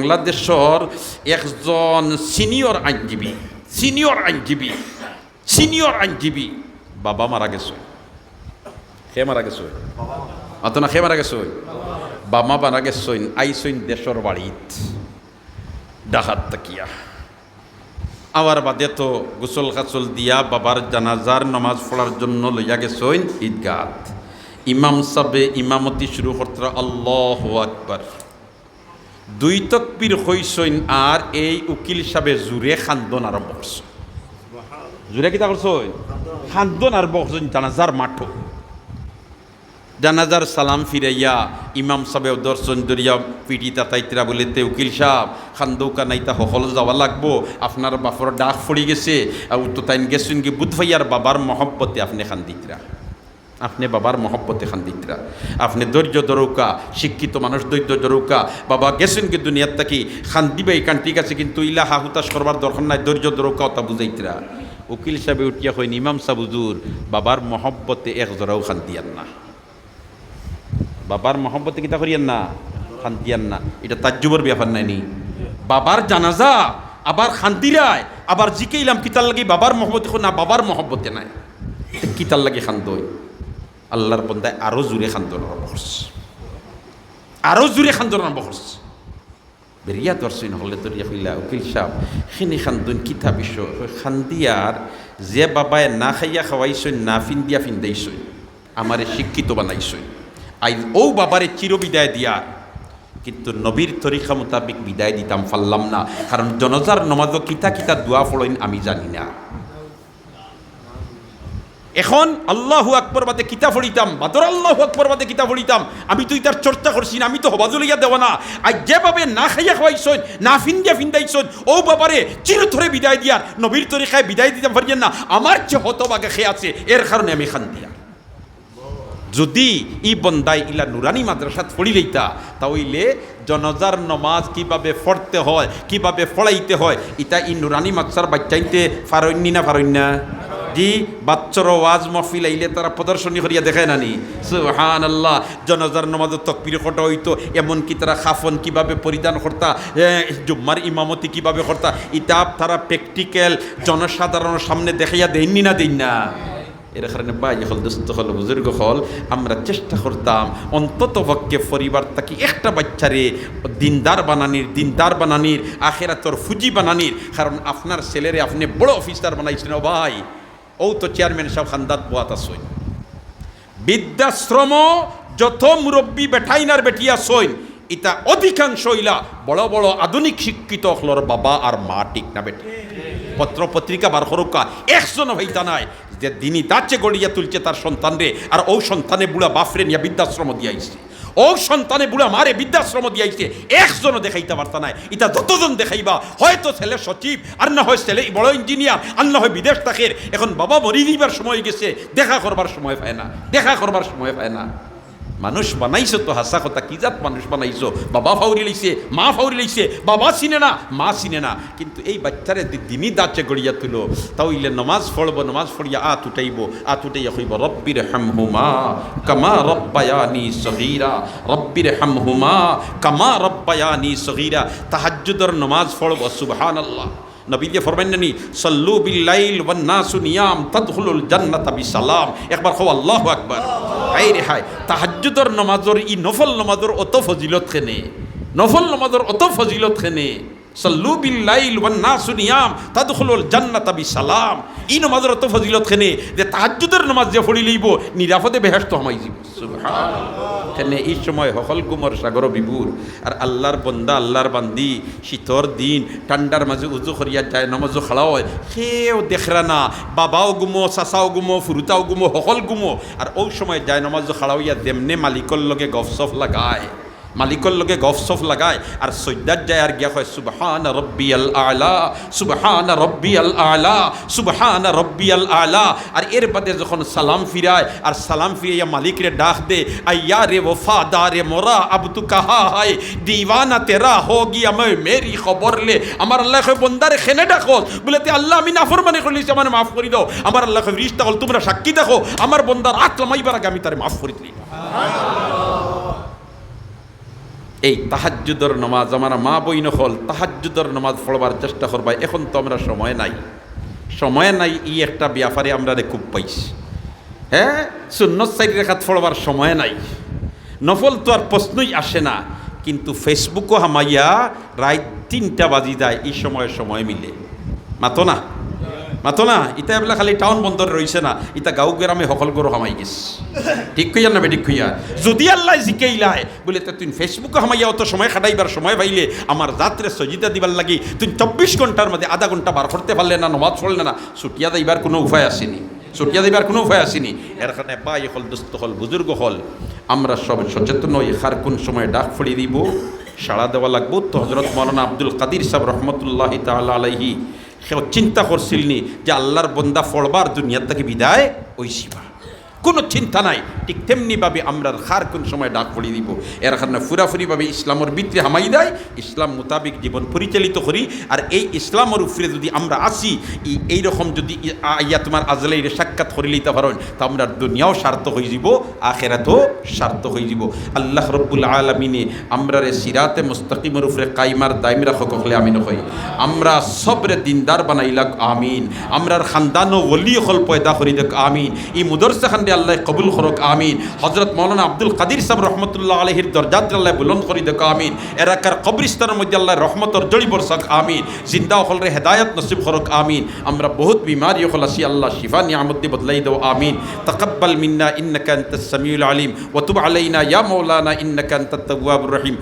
বাংলাদেশের একজন সিনিয়র আইনজীবী বাবা মারা গেছে। খে মারা গেছে অত না, খে মারা গেছে বাবা মারা গেছে। আইসইন দেশের বাড়িত ডাকাত তাকিয়া আবার বাদে তো গোসল খাসল দিয়া বাবার জানাজার নমাজ পড়ার জন্য লইয়া গেছেন ঈদগাহ। ইমাম সাহেবে ইমামতি শুরু করতে আল্লাহু আকবার, 2 তাকবীর হইছেন আর এই উকিল সাহেবে জুরে খান্দন আরম্ভ করছে। জুরে কিতা করছেন? খান্দন আরম্ভ করছেন জানাজার মাঠো। জানাজার সালাম ফিরাইয়া ইমাম সাহেব দর্শন দরিয়া পিটিতা তাইতরা বলিতে উকিল সাহেব খান্দৌকা নাইতা হল যাওয়া লাগবো, আপনার বাপর ডাক ফড়ি গেছে তো তাইন গেছেন কি বুধ ভাইয়ার বাবার মহব্বতে আপনি খান্দিতরা, আপনি বাবার মহব্বতে খান্দিতরা, আপনি ধৈর্য ধরৌকা, শিক্ষিত মানুষ ধৈর্য ধরৌকা, বাবা গেছেন কি দুনিয়ার থাকি খান্দিবাই কান ঠিক আছে, কিন্তু ইলা হাহুতাশ করবার দরকার নাই, ধৈর্য ধরৌকা ওটা বুঝাইতরা। উকিল সাহেব উঠিয়া হইন ইমাম সাহেব হুজুর বাবার মহব্বতে এক জোড়াও খান্দিয়ান না, বাবার মহব্বতে কিতা করিয়েন না, খান্দিয়ান না। এটা তাজ্জুবের ব্যাপার নাইনি। বাবার জানাজা আবার খান্দিরায়, আবার জিকেইলাম কিতার লাগি বাবার মহব্বতে না, বাবার মহব্বতে নাই, কিতার লাগি খান্দই। আল্লাহর বন্দায় আরো জুড়ে খান্দন আরম্ভ করছে, আরো জুড়ে খান্দন আরম্ভ করছে। বেরিয়া দর্শন হলে তরিয়া হইলা উকিল সাহেব সেনি খান্দন কিতা বিষয় খান্দিয়ার যে বাবায় না খাইয়া খাওয়াইছই না ফিন্দিয়া ফিন্দাইছই আমারে শিক্ষিত বানাইছই, আইজ ও বাবারে চির বিদায় দিয়া, কিন্তু নবীর তরিকা মোতাবিক বিদায় দিতাম পারলাম না, কারণ জনজার নমাজও কিতা কিতা দোয়া ফলইন আমি জানি না। এখন আল্লাহু আকবর বাদে কিতা পড়িতাম, বাদর আল্লাহু আকবর বাদে কিতা পড়িতাম, আমি তো ইতার চর্চা করছি না, আমি তো হবাজুলিয়া দেব না। আজ যেভাবে না খাইয়া খাওয়াইছন না ফিন্দিয়া ফিন্দাইছন ও বাবারে চিরথরে বিদায় দিয়ার নবীর তরিকায় বিদায় দিতাম পারিয়েন না, আমার যে হতবাগে খেয়ে আছে এর কারণে আমি খান দিয়া। যদি ই বন্দাই ইলা নুরানি মাদ্রাসাত পড়ি লইতা তাহলে জনজার নমাজ কিভাবে পড়তে হয়, কিভাবে পড়াইতে হয়, ইটা ই নুরানি মাদ্রাসার বাচ্চাইতে ফারণ্যি না ফারণ্যা জি বাচ্চার ওয়াজ মহফিল আইলে তারা প্রদর্শনী করিয়া দেখায় নানি সুবহানাল্লাহ। জনাজার নামাজের তাকবীর কটা হইতো, এমনকি তারা খাফন কিভাবে পরিধান করতা, জুম্মার ইমামতি কিভাবে করতা, ইটা তারা প্র্যাকটিক্যাল জনসাধারণের সামনে দেখাইয়া দেননি না দেন না। এর কারণে ভাই হল দুস্থ হল বুজুর্গ হল আমরা চেষ্টা করতাম অন্তত পক্ষে পরিবার থাকি একটা বাচ্চারে দিনদার বানানির আখেরাতর ফুজি বানানির। কারণ আপনার ছেলেরে আপনি বড় অফিসার বানাইছেন ভাই, ও তো চেয়ারম্যান সাহেব খান্দাত বোয়াত আসইন। বৃদ্ধাশ্রম যত মুরব্বী বেঠাইনার বেটিয়া সইন ইটা অধিকাংশ ইলা বড় বড় আধুনিক শিক্ষিত হলর বাবা আর মা, ঠিক না বেটি? পত্র পত্রিকা বার করুকা একজন হইতা নাই যে দিনই দাচ্ছে গড়িয়া তুলছে তার সন্তানরে, আর ও সন্তানে বুড়া বাপরে নিয়ে বৃদ্ধাশ্রম দিয়াইছে, ও সন্তানে বুড়া মারে বৃদ্ধাশ্রম দিয়াইছে, একজনও দেখাইতে পারতা নাই। এটা যতজন দেখাইবা হয়তো ছেলে সচিব, আর না হয় ছেলে বড় ইঞ্জিনিয়ার, আর না হয় বিদেশ থাকের। এখন বাবা মরি দিবার সময় গেছে, দেখা করবার সময় পায় না, দেখা করবার সময় পায় না। মানুষ বানাইছো তো হাসা কথা, কি জাত মানুষ বানাইছো, বাবা ফাউরি লইছে, মা ফাউরি লইছে, বাবা চিনে না, মা চিনে না, কিন্তু এই বাচ্চারে দিনই দাঁচে গড়িয়া তুলো তাইলে নমাজ পড়বো, নমাজ পড়িয়া আত উঠাইয়া হইব রব্বির হামহুমা কামা রব্বায়ানি সগীরা, রব্বির হামহুমা কামা রব্বায়ানি সগীরা। তাহাজ্জুদের নমাজ পড়বো, সুবহানাল্লাহ। নবী দিয়ে ফরমাইনি সাল্লু বিল লাইল ওয়ান নাসু নিয়াম তাদখুলুল জান্নাতা বিসালাম। একবার কও আল্লাহু আকবার। হায় রে হায়, তাহাজ্জুদের নামাজের ই নফল নামাজের অত ফজিলত কেনে, নফল নামাজের অত ফজিলত কেনে। সাল্লু বিল লাইল ওয়ান নাসু নিয়াম তাদখুলুল জান্নাতা বিসালাম। ই নামাজের অত ফজিলত কেনে যে তাহাজ্জুদের নামাজ যে পড়ি লইব নিরাপদে বেহেশত হামাই যাব। সুবহানাল্লাহ। এখানে এই সময় হকল গুমর সাগর বিভুর, আর আল্লাহর বন্দা আল্লাহর বান্দি শীতর দিন ঠান্ডার মাঝে উজু করিয়া যায়, নামাজও খাড়া হয়, সেও দেখরা না, বাবাও গুমো, চাচাও গুমো, ফুরুতাও গুমো, হকল গুমো। আর ওই সময় যায় নামাজও খাড়া হইয়া দেমনে মালিকর লগে গফসফ লাগায়, মালিকর লগে গফসফ লাগায়, আর সৈদার যায় আর গিয়া হয় সুবহান রব্বিয়াল আলা, সুবহান রব্বিয়াল আলা, সুবহান রব্বিয়াল আলা। আর এর বাদে যখন সালাম ফিরায়, আর সালাম ফিরাইয়া মালিকরে ডাক দে, আইয়া রে ওফাদারে মোরা আব তু কাহা হায় দিওয়ানা তেরা হোগি আমি মেরি খবর লে। আমার আল্লাহ কয় বন্দারে খেনে ডাকো, বলেতে আল্লাহ আমি নাফরমানি করলিছি আমার মাফ করি দাও। আমার আল্লাহ কয় রিশতা হল তোমরা সাক্ষী দেখো, আমার বন্দার আত্মামাইবার আগে আমি তারে মাফ করি দিই। এই তাহাজ্জুদের নামাজ আমার মা বইন হল তাহাজ্জুদের নামাজ পড়বার চেষ্টা করবা। এখন তো আমরা সময় নাই ই একটা ব্যাপারে আমরা খুব পাইছি। হ্যাঁ, সুন্নত 4 রাকাত পড়বার সময় নাই, নফল তো আর প্রশ্নই আসে না। কিন্তু ফেসবুকও হামাইয়া রাত 3টা বাজি যায়, এই সময় মিলে মাতো না ইতা এবেলা খালি টাউন বন্দর রয়েছে না, ইতা গাঁও গ্রামে সকল গরু হামাই গেছে। ঠিক কইয়া না বেঠিক কইয়া? যদি আল্লাহ জিকাইলায় বলে তা তুই ফেসবুকে হামাইয়া অত সময় খাটাইবার সময় পাইলে আমার রাত্রে সজিদা দিবার লাগি তুই 24 ঘন্টার মধ্যে আধা ঘন্টা বার করতে পারলে না, নমাজ পড়লে না, ছুটিয়া দিবার কোনো উপায় আসেনি। এর কারণে বাই হল, দুস্থ হল, বুজুর্গ হল, আমরা সব সচেতন হই। খার কোন সময় ডাক ফড়ি দিব, সাড়া দেওয়া লাগবো। তো হজরত মৌলানা আব্দুল কাদির সাহেব রহমতুল্লাহি তাআলা আলাইহি সেও চিন্তা করছিলনি যে আল্লাহর বন্দা ফড়বার দুনিয়ার থেকে বিদায় ওইসিবা, কোনো চিন্তা নাই। ঠিক তেমনিভাবে আমরা খার কোন সময় ডাক পড়ি দিব। এর কারণে ফুরাফুরিভাবে ইসলামের ভিতরে হামাই দেয়, ইসলাম মোতাবিক জীবন পরিচালিত করি। আর এই ইসলামের উপরে যদি আমরা আসি, এইরকম যদি ইয়া তোমার আজলাইরে সাক্ষাৎ করে লইতে পারেন, তা আমরা দুনিয়াও সার্থক হয়ে যাব, আখেরাতও সার্থক হয়ে যাব। আল্লাহ রব্বুল আলামিনে আমরা রে সিরাতে মুস্তাকিমের উপরে কাইমার দাইম রাখক হলে আমিন হই। আমরা সবরে দিনদার বানাইলাক আমিন। আমরার খানদানো ওলি হল পয়দা করি দেখ আমিন। এই মুদরসা খান আল্লাহ কবুল করক আমিন। হজরত মৌলানা আব্দুল কাদির সাহেব রহমতুল্লাহ আলাইহির দরজাত আল্লাহ বুলন্দ করি দেখ আমিন। এলাকার কবরিস্তানের মধ্যে আল্লাহ রহমতর জড়ি বরসাক আমিন। জিন্দা হলরে হেদায়ত নসিব করক আমিন। আমরা বহুত বিমারি হল আসি, আল্লাহ শিফা নিয়ামতি বদলাই দাও আমিন। তাকাব্বাল মিন্না ইন্নাকা আনতাস সামিউল আলিম ওয়া তুব আলাইনা ইয়া মাওলানা ইন্নাকা আনতাত তাওয়াবুর রহিম।